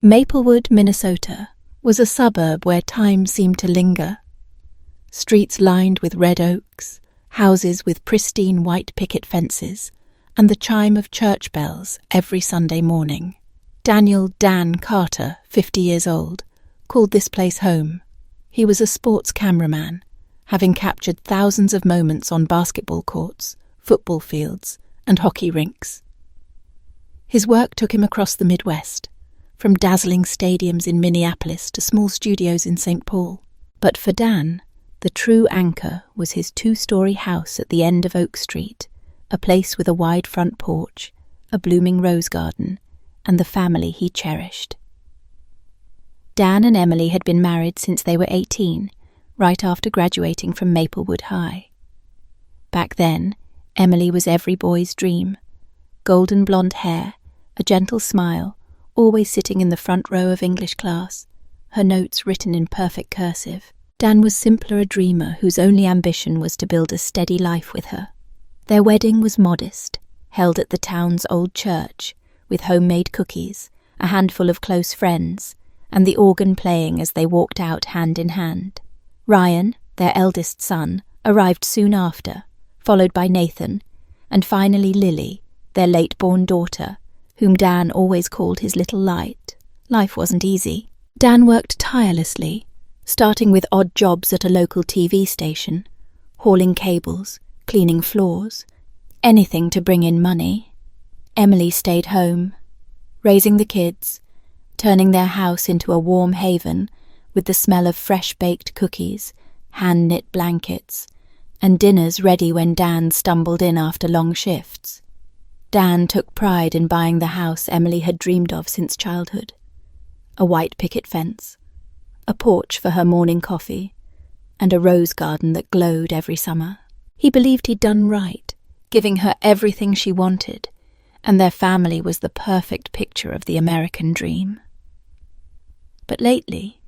Maplewood, Minnesota, was a suburb where time seemed to linger. Streets lined with red oaks, houses with pristine white picket fences, and the chime of church bells every Sunday morning. Daniel Dan Carter, 50 years old, called this place home. He was a sports cameraman, having captured thousands of moments on basketball courts, football fields, and hockey rinks. His work took him across the Midwest, from dazzling stadiums in Minneapolis to small studios in St. Paul. But for Dan, the true anchor was his 2-story house at the end of Oak Street, a place with a wide front porch, a blooming rose garden, and the family he cherished. Dan and Emily had been married since they were 18, right after graduating from Maplewood High. Back then, Emily was every boy's dream. Golden blonde hair, a gentle smile, always sitting in the front row of English class, her notes written in perfect cursive. Dan was simpler a dreamer whose only ambition was to build a steady life with her. Their wedding was modest, held at the town's old church, with homemade cookies, a handful of close friends, and the organ playing as they walked out hand in hand. Ryan, their eldest son, arrived soon after, followed by Nathan, and finally Lily, their late-born daughter, whom Dan always called his little light. Life wasn't easy. Dan worked tirelessly, starting with odd jobs at a local TV station, hauling cables, cleaning floors, anything to bring in money. Emily stayed home, raising the kids, turning their house into a warm haven with the smell of fresh-baked cookies, hand-knit blankets, and dinners ready when Dan stumbled in after long shifts. Dan took pride in buying the house Emily had dreamed of since childhood. A white picket fence, a porch for her morning coffee, and a rose garden that glowed every summer. He believed he'd done right, giving her everything she wanted, and their family was the perfect picture of the American dream. But lately,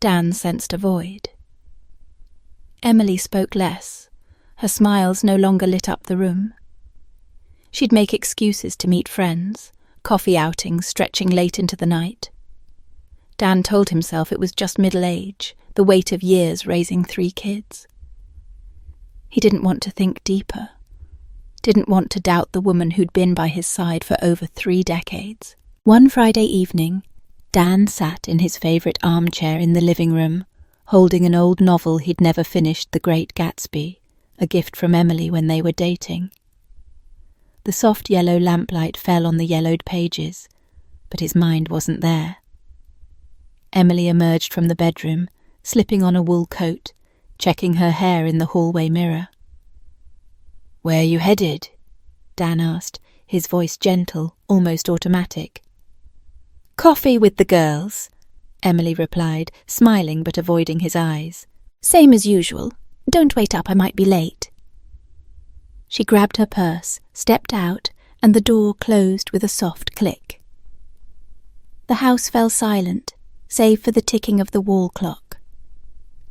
Dan sensed a void. Emily spoke less. Her smiles no longer lit up the room. She'd make excuses to meet friends, coffee outings stretching late into the night. Dan told himself it was just middle age, the weight of years raising 3 kids. He didn't want to think deeper, didn't want to doubt the woman who'd been by his side for over 3 decades. One Friday evening, Dan sat in his favourite armchair in the living room, holding an old novel he'd never finished, The Great Gatsby, a gift from Emily when they were dating. The soft yellow lamplight fell on the yellowed pages, but his mind wasn't there. Emily emerged from the bedroom, slipping on a wool coat, checking her hair in the hallway mirror. "Where are you headed?" Dan asked, his voice gentle, almost automatic. "Coffee with the girls," Emily replied, smiling but avoiding his eyes. "Same as usual. Don't wait up, I might be late." She grabbed her purse, stepped out, and the door closed with a soft click. The house fell silent, save for the ticking of the wall clock.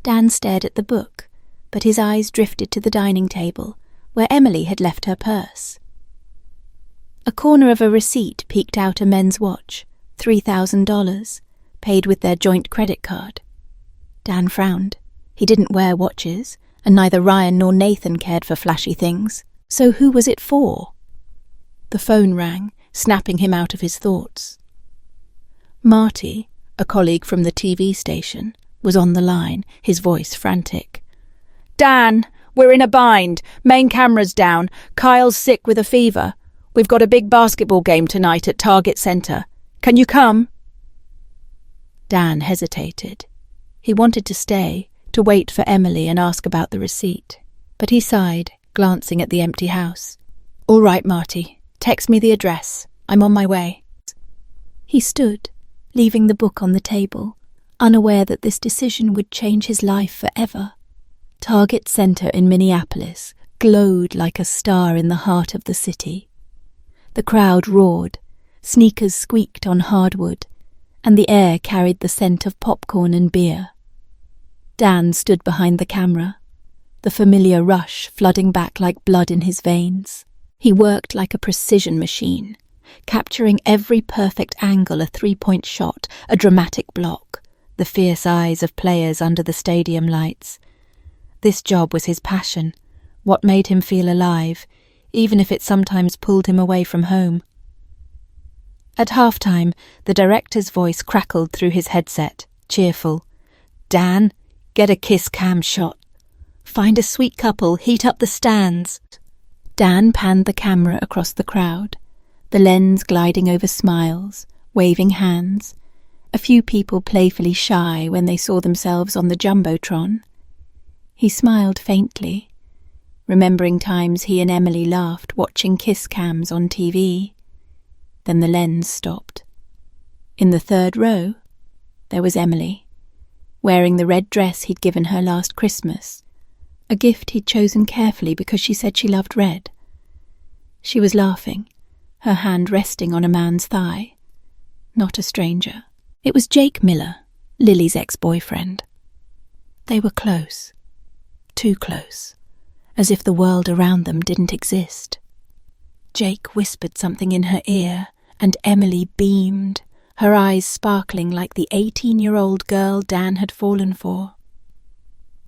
Dan stared at the book, but his eyes drifted to the dining table, where Emily had left her purse. A corner of a receipt peeked out a men's watch, $3,000, paid with their joint credit card. Dan frowned. He didn't wear watches, and neither Ryan nor Nathan cared for flashy things, so who was it for? The phone rang, snapping him out of his thoughts. Marty, a colleague from the TV station, was on the line, his voice frantic. "Dan, we're in a bind. Main camera's down. Kyle's sick with a fever. We've got a big basketball game tonight at Target Center. Can you come?" Dan hesitated. He wanted to stay, to wait for Emily and ask about the receipt. But he sighed, glancing at the empty house. "All right, Marty. Text me the address. I'm on my way." He stood, leaving the book on the table, unaware that this decision would change his life forever. Target Center in Minneapolis glowed like a star in the heart of the city. The crowd roared, sneakers squeaked on hardwood, and the air carried the scent of popcorn and beer. Dan stood behind the camera, the familiar rush flooding back like blood in his veins. He worked like a precision machine, capturing every perfect angle, a three-point shot, a dramatic block, the fierce eyes of players under the stadium lights. This job was his passion, what made him feel alive, even if it sometimes pulled him away from home. At halftime, the director's voice crackled through his headset, cheerful. "Dan, get a kiss cam shot. Find a sweet couple, heat up the stands." Dan panned the camera across the crowd, the lens gliding over smiles, waving hands, a few people playfully shy when they saw themselves on the jumbotron. He smiled faintly, remembering times he and Emily laughed watching kiss cams on TV. Then the lens stopped. In the third row, there was Emily, wearing the red dress he'd given her last Christmas, a gift he'd chosen carefully because she said she loved red. She was laughing, her hand resting on a man's thigh. Not a stranger. It was Jake Miller, Lily's ex-boyfriend. They were close. Too close. As if the world around them didn't exist. Jake whispered something in her ear, and Emily beamed, her eyes sparkling like the 18-year-old girl Dan had fallen for.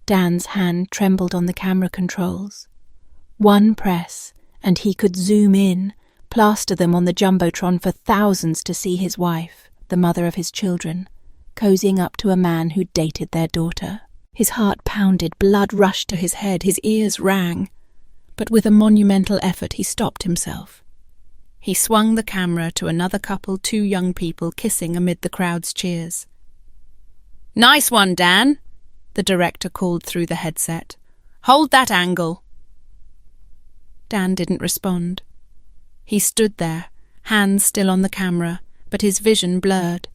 Dan's hand trembled on the camera controls. One press, and he could zoom in, plaster them on the jumbotron for thousands to see his wife, the mother of his children, cozying up to a man who'd dated their daughter. His heart pounded, blood rushed to his head, his ears rang. But with a monumental effort he stopped himself. He swung the camera to another couple, two young people kissing amid the crowd's cheers. "Nice one, Dan," the director called through the headset. "Hold that angle." Dan didn't respond. He stood there, hands still on the camera, but his vision blurred.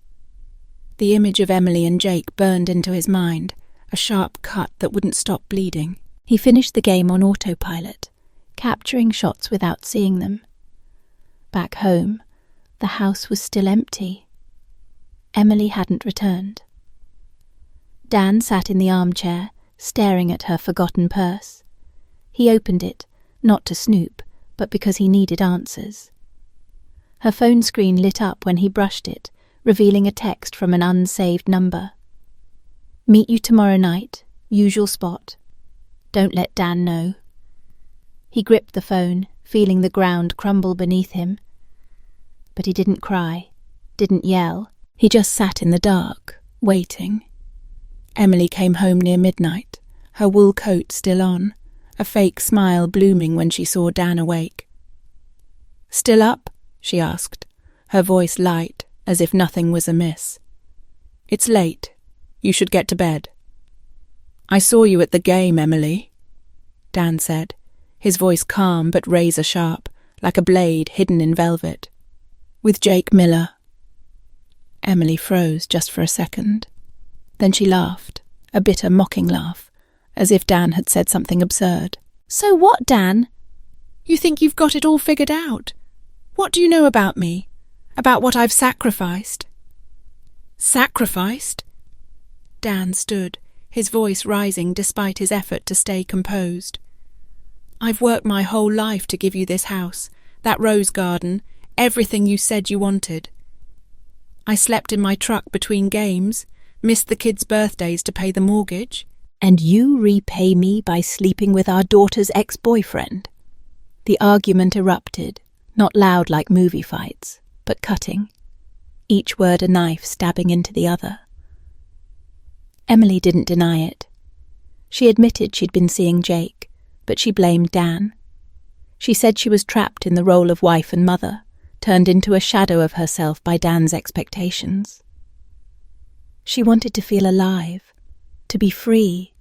The image of Emily and Jake burned into his mind, a sharp cut that wouldn't stop bleeding. He finished the game on autopilot, capturing shots without seeing them. Back home, the house was still empty. Emily hadn't returned. Dan sat in the armchair, staring at her forgotten purse. He opened it, not to snoop, but because he needed answers. Her phone screen lit up when he brushed it, revealing a text from an unsaved number. "Meet you tomorrow night, usual spot. Don't let Dan know." He gripped the phone, feeling the ground crumble beneath him. But he didn't cry, didn't yell. He just sat in the dark, waiting. Emily came home near midnight, her wool coat still on, a fake smile blooming when she saw Dan awake. "Still up?" she asked, her voice light, as if nothing was amiss. "It's late. You should get to bed." "I saw you at the game, Emily," Dan said, his voice calm but razor-sharp, like a blade hidden in velvet. "With Jake Miller." Emily froze just for a second. Then she laughed, a bitter, mocking laugh, as if Dan had said something absurd. "So what, Dan? You think you've got it all figured out? What do you know about me? About what I've sacrificed?" "Sacrificed?" Dan stood, his voice rising despite his effort to stay composed. "I've worked my whole life to give you this house, that rose garden, everything you said you wanted. I slept in my truck between games, missed the kids' birthdays to pay the mortgage." "And you repay me by sleeping with our daughter's ex-boyfriend?" The argument erupted, not loud like movie fights, but cutting, each word a knife stabbing into the other. Emily didn't deny it. She admitted she'd been seeing Jake, but she blamed Dan. She said she was trapped in the role of wife and mother, turned into a shadow of herself by Dan's expectations. She wanted to feel alive, to be free,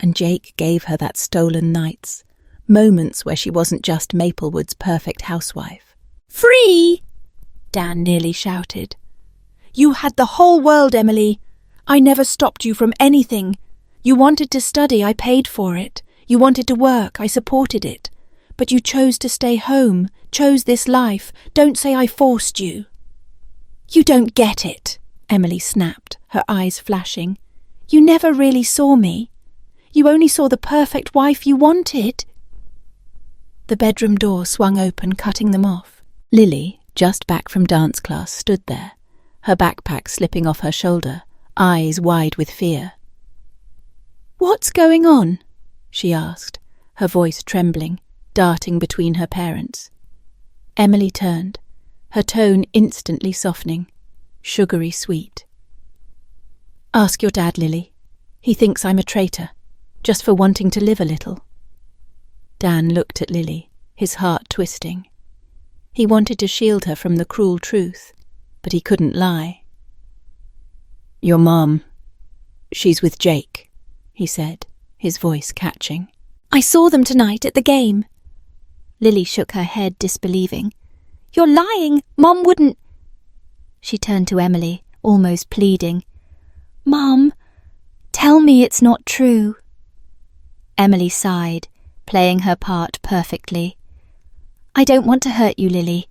and Jake gave her that stolen nights, moments where she wasn't just Maplewood's perfect housewife. "Free!" Dan nearly shouted. "You had the whole world, Emily. I never stopped you from anything. You wanted to study, I paid for it. You wanted to work, I supported it. But you chose to stay home, chose this life. Don't say I forced you." "You don't get it," Emily snapped, her eyes flashing. "You never really saw me. You only saw the perfect wife you wanted." The bedroom door swung open, cutting them off. Lily, just back from dance class, stood there, her backpack slipping off her shoulder, eyes wide with fear. "What's going on?" she asked, her voice trembling, darting between her parents. Emily turned, her tone instantly softening, sugary sweet. "Ask your dad, Lily. He thinks I'm a traitor, just for wanting to live a little." Dan looked at Lily, his heart twisting. He wanted to shield her from the cruel truth, but he couldn't lie. "Your mom, she's with Jake," he said, his voice catching. "I saw them tonight at the game." Lily shook her head, disbelieving. "You're lying! Mom wouldn't—" She turned to Emily, almost pleading. "Mom, tell me it's not true." Emily sighed, playing her part perfectly. "I don't want to hurt you, Lily.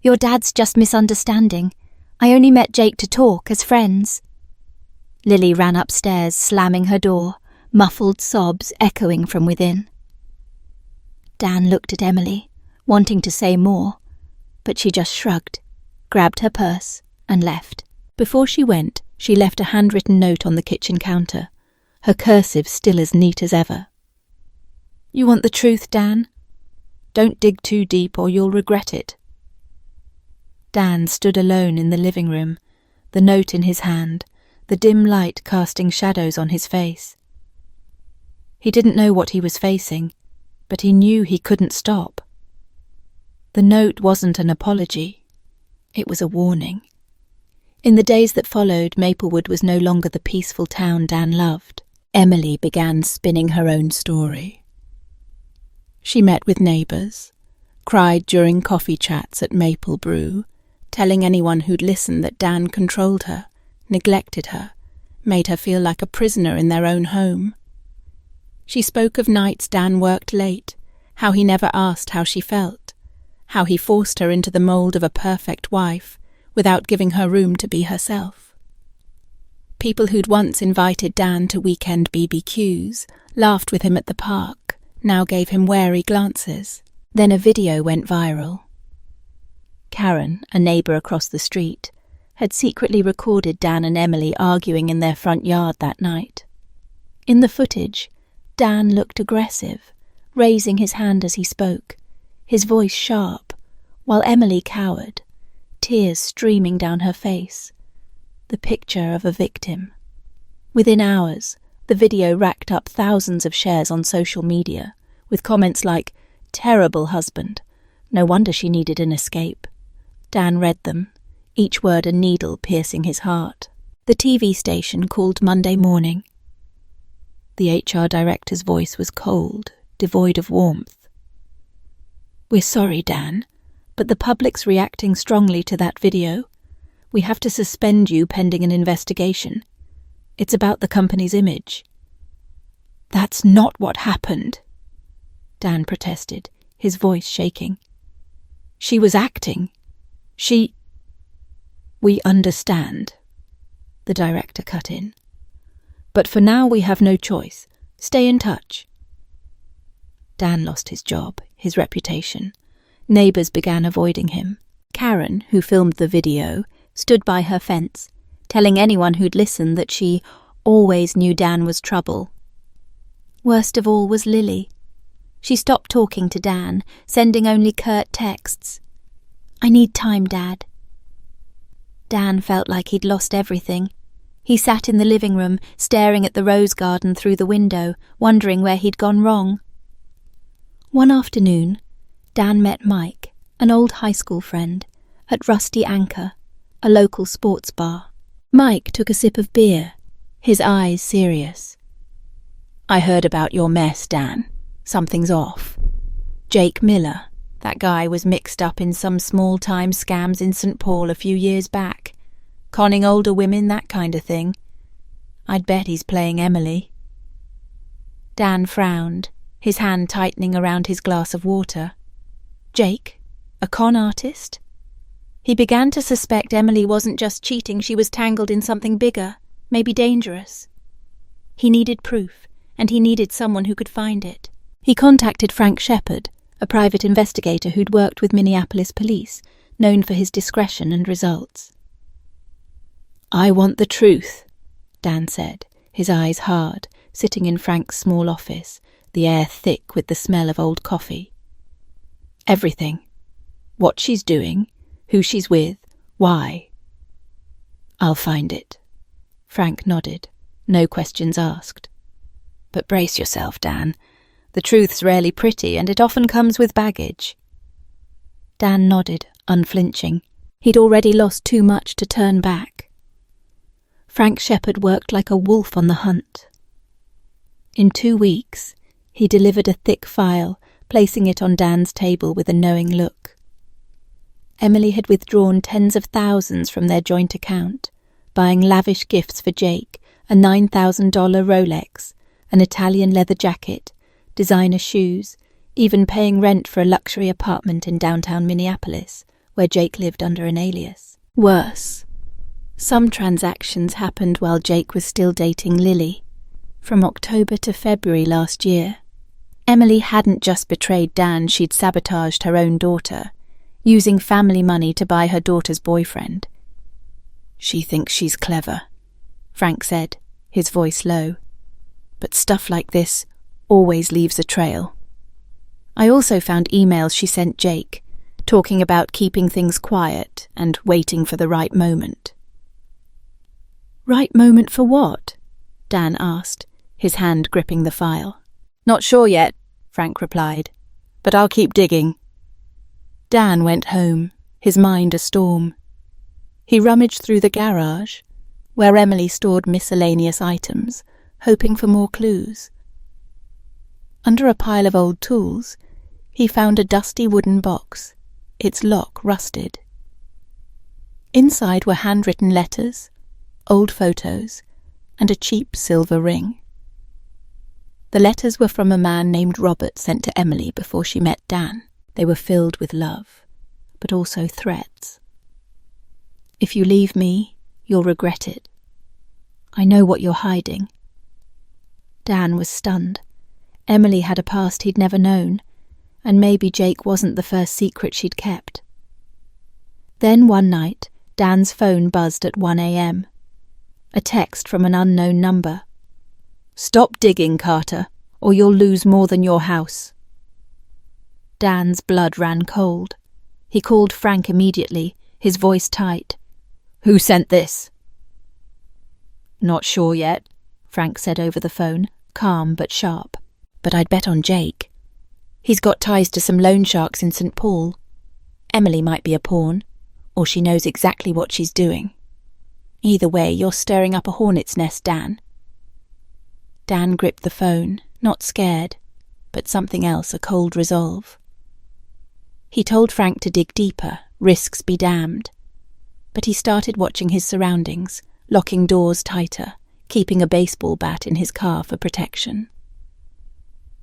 Your dad's just misunderstanding. I only met Jake to talk, as friends." Lily ran upstairs, slamming her door, muffled sobs echoing from within. Dan looked at Emily, wanting to say more, but she just shrugged, grabbed her purse, and left. Before she went, she left a handwritten note on the kitchen counter, her cursive still as neat as ever. "You want the truth, Dan? Don't dig too deep or you'll regret it." Dan stood alone in the living room, the note in his hand, the dim light casting shadows on his face. He didn't know what he was facing, but he knew he couldn't stop. The note wasn't an apology. It was a warning. In the days that followed, Maplewood was no longer the peaceful town Dan loved. Emily began spinning her own story. She met with neighbours, cried during coffee chats at Maple Brew, telling anyone who'd listen that Dan controlled her, neglected her, made her feel like a prisoner in their own home. She spoke of nights Dan worked late, how he never asked how she felt, how he forced her into the mould of a perfect wife without giving her room to be herself. People who'd once invited Dan to weekend BBQs, laughed with him at the park, now gave him wary glances. Then a video went viral. Karen, a neighbour across the street, had secretly recorded Dan and Emily arguing in their front yard that night. In the footage, Dan looked aggressive, raising his hand as he spoke, his voice sharp, while Emily cowered, tears streaming down her face, the picture of a victim. Within hours, the video racked up thousands of shares on social media, with comments like, "Terrible husband. No wonder she needed an escape." Dan read them, each word a needle piercing his heart. The TV station called Monday morning. The HR director's voice was cold, devoid of warmth. "We're sorry, Dan, but the public's reacting strongly to that video. We have to suspend you pending an investigation. It's about the company's image." "That's not what happened," Dan protested, his voice shaking. "She was acting. "We understand," the director cut in. "But for now we have no choice. Stay in touch." Dan lost his job, his reputation. Neighbours began avoiding him. Karen, who filmed the video, stood by her fence, telling anyone who'd listen that she always knew Dan was trouble. Worst of all was Lily. She stopped talking to Dan, sending only curt texts. "I need time, Dad." Dan felt like he'd lost everything. He sat in the living room, staring at the rose garden through the window, wondering where he'd gone wrong. One afternoon, Dan met Mike, an old high school friend, at Rusty Anchor, a local sports bar. Mike took a sip of beer, his eyes serious. "I heard about your mess, Dan. Something's off. Jake Miller, that guy was mixed up in some small-time scams in St. Paul a few years back. Conning older women, that kind of thing. I'd bet he's playing Emily." Dan frowned, his hand tightening around his glass of water. Jake? A con artist? He began to suspect Emily wasn't just cheating, she was tangled in something bigger, maybe dangerous. He needed proof, and he needed someone who could find it. He contacted Frank Shepard, a private investigator who'd worked with Minneapolis police, known for his discretion and results. "I want the truth," Dan said, his eyes hard, sitting in Frank's small office, the air thick with the smell of old coffee. "Everything. What she's doing, who she's with, why." "I'll find it." Frank nodded, no questions asked. "But brace yourself, Dan. The truth's rarely pretty, and it often comes with baggage." Dan nodded, unflinching. He'd already lost too much to turn back. Frank Shepherd worked like a wolf on the hunt. In 2 weeks, he delivered a thick file, placing it on Dan's table with a knowing look. Emily had withdrawn tens of thousands from their joint account, buying lavish gifts for Jake, a $9,000 Rolex, an Italian leather jacket, designer shoes, even paying rent for a luxury apartment in downtown Minneapolis, where Jake lived under an alias. Worse, some transactions happened while Jake was still dating Lily. From October to February last year, Emily hadn't just betrayed Dan, she'd sabotaged her own daughter, using family money to buy her daughter's boyfriend. "She thinks she's clever," Frank said, his voice low. "But stuff like this always leaves a trail." "I also found emails she sent Jake, talking about keeping things quiet and waiting for the right moment." "Right moment for what?" Dan asked, his hand gripping the file. "Not sure yet," Frank replied, "but I'll keep digging." Dan went home, his mind a storm. He rummaged through the garage, where Emily stored miscellaneous items, hoping for more clues. Under a pile of old tools, he found a dusty wooden box, its lock rusted. Inside were handwritten letters, old photos, and a cheap silver ring. The letters were from a man named Robert sent to Emily before she met Dan. They were filled with love, but also threats. "If you leave me, you'll regret it. I know what you're hiding." Dan was stunned. Emily had a past he'd never known, and maybe Jake wasn't the first secret she'd kept. Then one night, Dan's phone buzzed at 1 a.m. A text from an unknown number. "Stop digging, Carter, or you'll lose more than your house." Dan's blood ran cold. He called Frank immediately, his voice tight. "Who sent this?" "Not sure yet," Frank said over the phone, calm but sharp. "But I'd bet on Jake. He's got ties to some loan sharks in St. Paul. Emily might be a pawn, or she knows exactly what she's doing. Either way, you're stirring up a hornet's nest, Dan." Dan gripped the phone, not scared, but something else, a cold resolve. He told Frank to dig deeper, risks be damned. But he started watching his surroundings, locking doors tighter, keeping a baseball bat in his car for protection.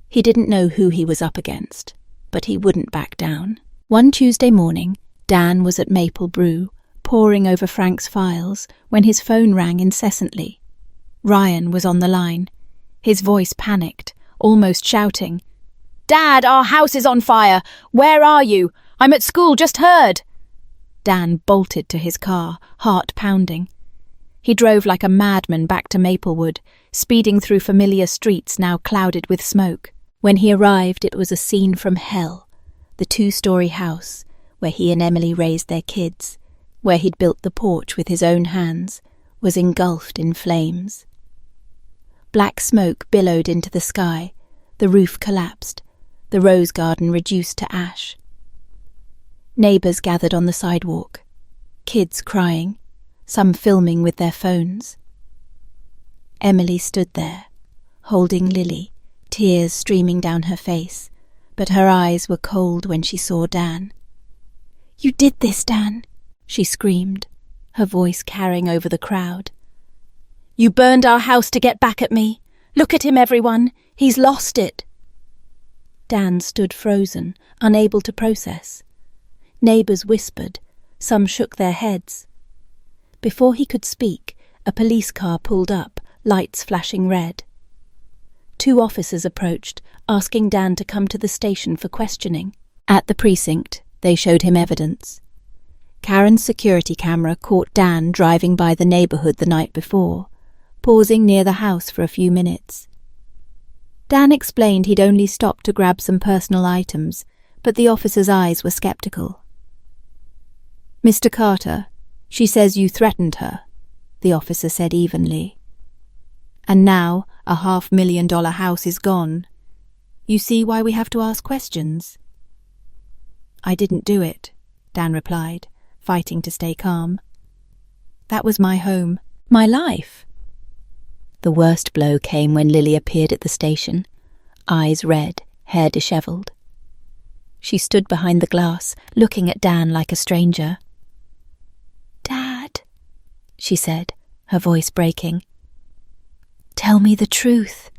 He didn't know who he was up against, but he wouldn't back down. One Tuesday morning, Dan was at Maple Brew, poring over Frank's files, when his phone rang incessantly. Ryan was on the line, his voice panicked, almost shouting. "Dad, our house is on fire! Where are you? I'm at school, just heard!" Dan bolted to his car, heart pounding. He drove like a madman back to Maplewood, speeding through familiar streets now clouded with smoke. When he arrived, it was a scene from hell. The 2-story house, where he and Emily raised their kids, where he'd built the porch with his own hands, was engulfed in flames. Black smoke billowed into the sky, the roof collapsed, the rose garden reduced to ash. Neighbours gathered on the sidewalk, kids crying, some filming with their phones. Emily stood there, holding Lily, tears streaming down her face, but her eyes were cold when she saw Dan. "You did this, Dan," she screamed, her voice carrying over the crowd. "You burned our house to get back at me. Look at him, everyone. He's lost it." Dan stood frozen, unable to process. Neighbours whispered, some shook their heads. Before he could speak, a police car pulled up, lights flashing red. 2 officers approached, asking Dan to come to the station for questioning. At the precinct, they showed him evidence. Karen's security camera caught Dan driving by the neighborhood the night before, pausing near the house for a few minutes. Dan explained he'd only stopped to grab some personal items, but the officer's eyes were skeptical. "Mr. Carter, she says you threatened her," the officer said evenly. "And now a $500,000 house is gone. You see why we have to ask questions?" "I didn't do it," Dan replied, fighting to stay calm. "That was my home, my life." The worst blow came when Lily appeared at the station, eyes red, hair dishevelled. She stood behind the glass, looking at Dan like a stranger. "Dad," she said, her voice breaking. "Tell me the truth.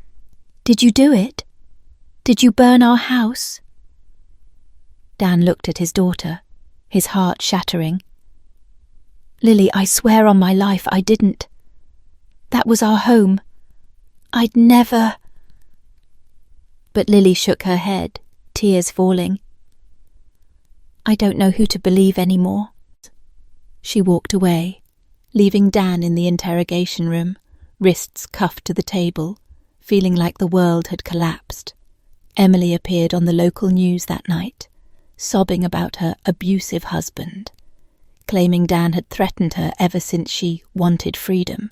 Did you do it? Did you burn our house?" Dan looked at his daughter, his heart shattering. "Lily, I swear on my life I didn't. That was our home. I'd never—" But Lily shook her head, tears falling. "I don't know who to believe anymore." She walked away, leaving Dan in the interrogation room, wrists cuffed to the table, feeling like the world had collapsed. Emily appeared on the local news that night, sobbing about her abusive husband, claiming Dan had threatened her ever since she wanted freedom.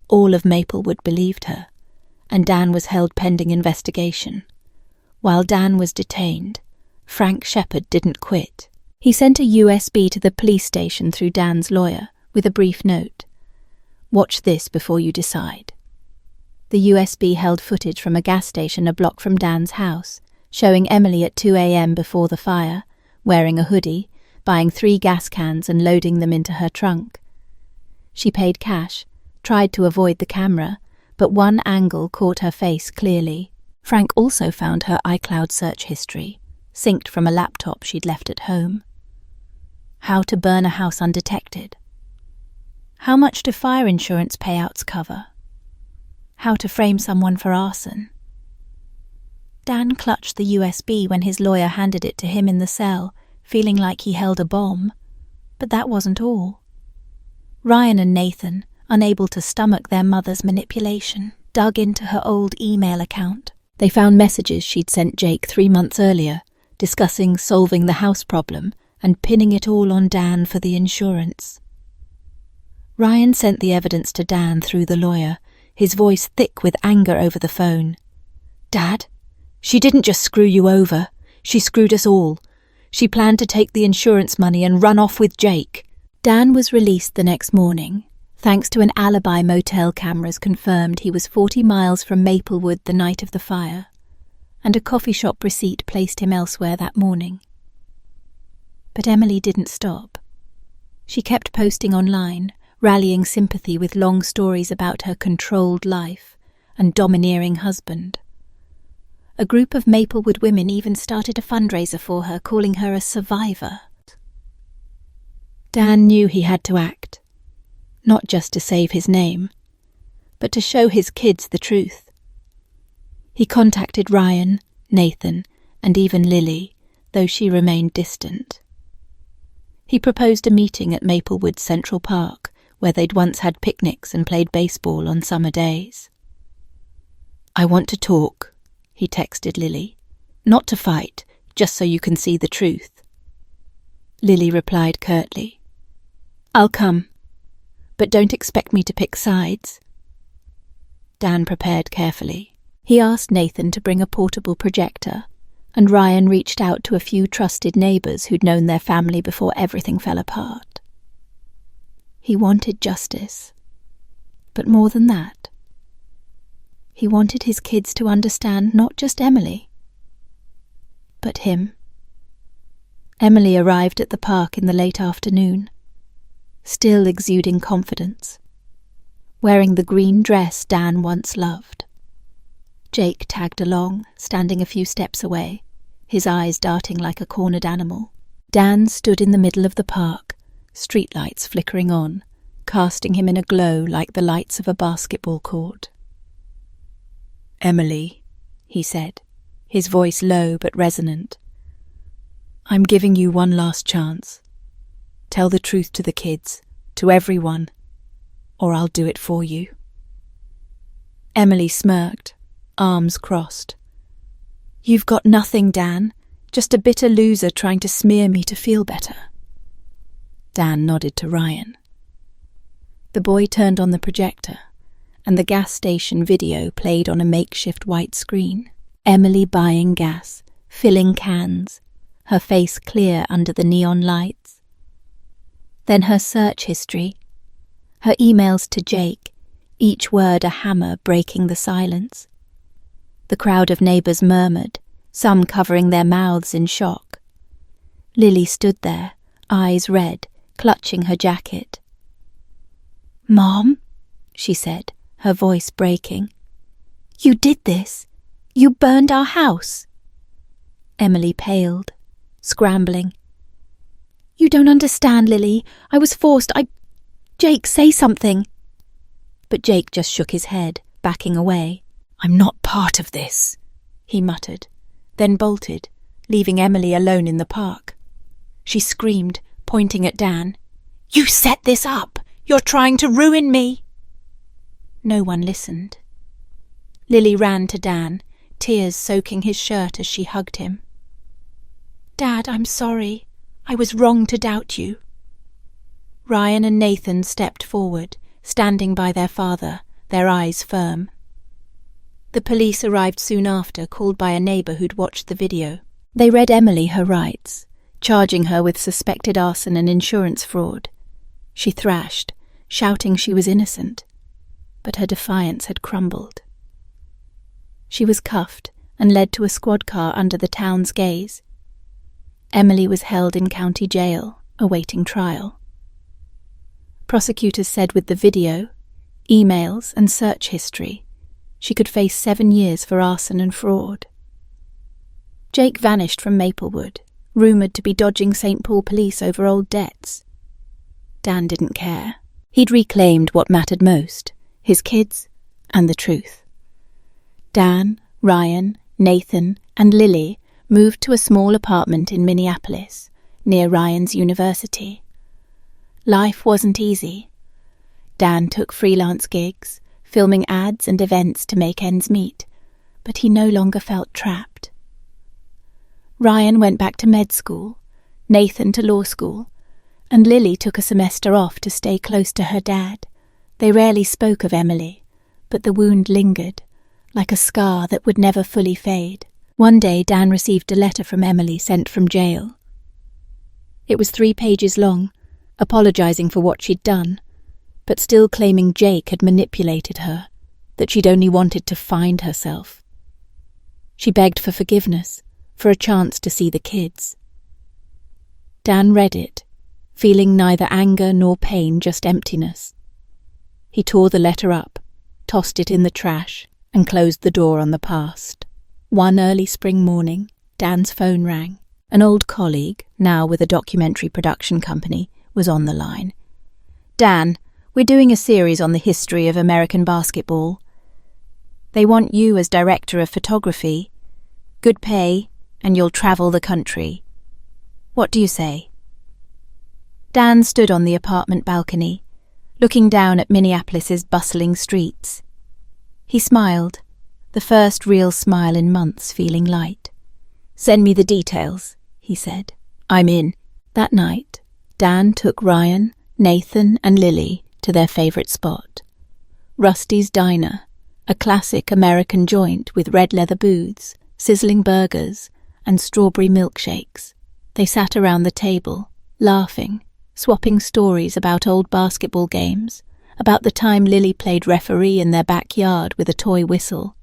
All of Maplewood believed her, and Dan was held pending investigation. While Dan was detained, Frank Shepherd didn't quit. He sent a USB to the police station through Dan's lawyer with a brief note. "Watch this before you decide." The USB held footage from a gas station a block from Dan's house, showing Emily at 2 a.m. before the fire, wearing a hoodie, buying 3 gas cans and loading them into her trunk. She paid cash, tried to avoid the camera, but one angle caught her face clearly. Frank also found her iCloud search history, synced from a laptop she'd left at home. How to burn a house undetected. How much do fire insurance payouts cover? How to frame someone for arson. Dan clutched the USB when his lawyer handed it to him in the cell, feeling like he held a bomb. But that wasn't all. Ryan and Nathan, unable to stomach their mother's manipulation, dug into her old email account. They found messages she'd sent Jake 3 months earlier, discussing solving the house problem and pinning it all on Dan for the insurance. Ryan sent the evidence to Dan through the lawyer, his voice thick with anger over the phone. "Dad, she didn't just screw you over. She screwed us all. She planned to take the insurance money and run off with Jake." Dan was released the next morning, thanks to an alibi motel cameras confirmed he was 40 miles from Maplewood the night of the fire, and a coffee shop receipt placed him elsewhere that morning. But Emily didn't stop. She kept posting online, rallying sympathy with long stories about her controlled life and domineering husband. A group of Maplewood women even started a fundraiser for her, calling her a survivor. Dan knew he had to act, not just to save his name, but to show his kids the truth. He contacted Ryan, Nathan, and even Lily, though she remained distant. He proposed a meeting at Maplewood Central Park, where they'd once had picnics and played baseball on summer days. "I want to talk," he texted Lily. "Not to fight, just so you can see the truth." Lily replied curtly, "I'll come, but don't expect me to pick sides." Dan prepared carefully. He asked Nathan to bring a portable projector, and Ryan reached out to a few trusted neighbours who'd known their family before everything fell apart. He wanted justice, but more than that, he wanted his kids to understand not just Emily, but him. Emily arrived at the park in the late afternoon, still exuding confidence, wearing the green dress Dan once loved. Jake tagged along, standing a few steps away, his eyes darting like a cornered animal. Dan stood in the middle of the park, streetlights flickering on, casting him in a glow like the lights of a basketball court. "Emily," he said, his voice low but resonant, "I'm giving you one last chance. Tell the truth to the kids, to everyone, or I'll do it for you." Emily smirked, arms crossed. "You've got nothing, Dan. Just a bitter loser trying to smear me to feel better." Dan nodded to Ryan. The boy turned on the projector, and the gas station video played on a makeshift white screen. Emily buying gas, filling cans, her face clear under the neon lights. Then her search history, her emails to Jake, each word a hammer breaking the silence. The crowd of neighbours murmured, some covering their mouths in shock. Lily stood there, eyes red, clutching her jacket. "Mom," she said, her voice breaking. "You did this. You burned our house." Emily paled, scrambling. "You don't understand, Lily. I was forced. Jake, say something." But Jake just shook his head, backing away. "I'm not part of this," he muttered, then bolted, leaving Emily alone in the park. She screamed, pointing at Dan. "You set this up! You're trying to ruin me!" No one listened. Lily ran to Dan, tears soaking his shirt as she hugged him. "Dad, I'm sorry. I was wrong to doubt you." Ryan and Nathan stepped forward, standing by their father, their eyes firm. The police arrived soon after, called by a neighbour who'd watched the video. They read Emily her rights, charging her with suspected arson and insurance fraud. She thrashed, shouting she was innocent, but her defiance had crumbled. She was cuffed and led to a squad car under the town's gaze. Emily was held in county jail, awaiting trial. Prosecutors said with the video, emails and search history, she could face 7 years for arson and fraud. Jake vanished from Maplewood, rumoured to be dodging St. Paul police over old debts. Dan didn't care. He'd reclaimed what mattered most, his kids and the truth. Dan, Ryan, Nathan and Lily moved to a small apartment in Minneapolis, near Ryan's university. Life wasn't easy. Dan took freelance gigs, filming ads and events to make ends meet, but he no longer felt trapped. Ryan went back to med school, Nathan to law school, and Lily took a semester off to stay close to her dad. They rarely spoke of Emily, but the wound lingered, like a scar that would never fully fade. One day Dan received a letter from Emily sent from jail. It was 3 pages long, apologising for what she'd done, but still claiming Jake had manipulated her, that she'd only wanted to find herself. She begged for forgiveness, for a chance to see the kids. Dan read it, feeling neither anger nor pain, just emptiness. He tore the letter up, tossed it in the trash, and closed the door on the past. One early spring morning, Dan's phone rang. An old colleague, now with a documentary production company, was on the line. "Dan, we're doing a series on the history of American basketball. They want you as director of photography. Good pay, and you'll travel the country. What do you say?" Dan stood on the apartment balcony, looking down at Minneapolis's bustling streets. He smiled, the first real smile in months, feeling light. "Send me the details," he said. "I'm in." That night, Dan took Ryan, Nathan and Lily to their favourite spot. Rusty's Diner, a classic American joint with red leather booths, sizzling burgers and strawberry milkshakes. They sat around the table, laughing, swapping stories about old basketball games, about the time Lily played referee in their backyard with a toy whistle.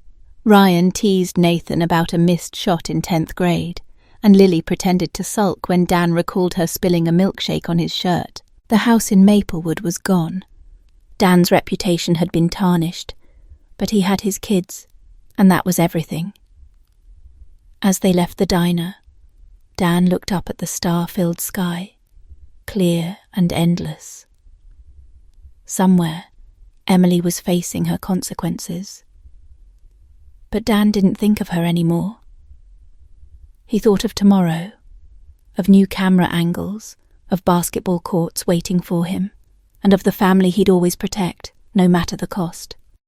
Ryan teased Nathan about a missed shot in 10th grade, and Lily pretended to sulk when Dan recalled her spilling a milkshake on his shirt. The house in Maplewood was gone. Dan's reputation had been tarnished, but he had his kids, and that was everything. As they left the diner, Dan looked up at the star-filled sky, clear and endless. Somewhere, Emily was facing her consequences. But Dan didn't think of her anymore. He thought of tomorrow, of new camera angles, of basketball courts waiting for him, and of the family he'd always protect, no matter the cost.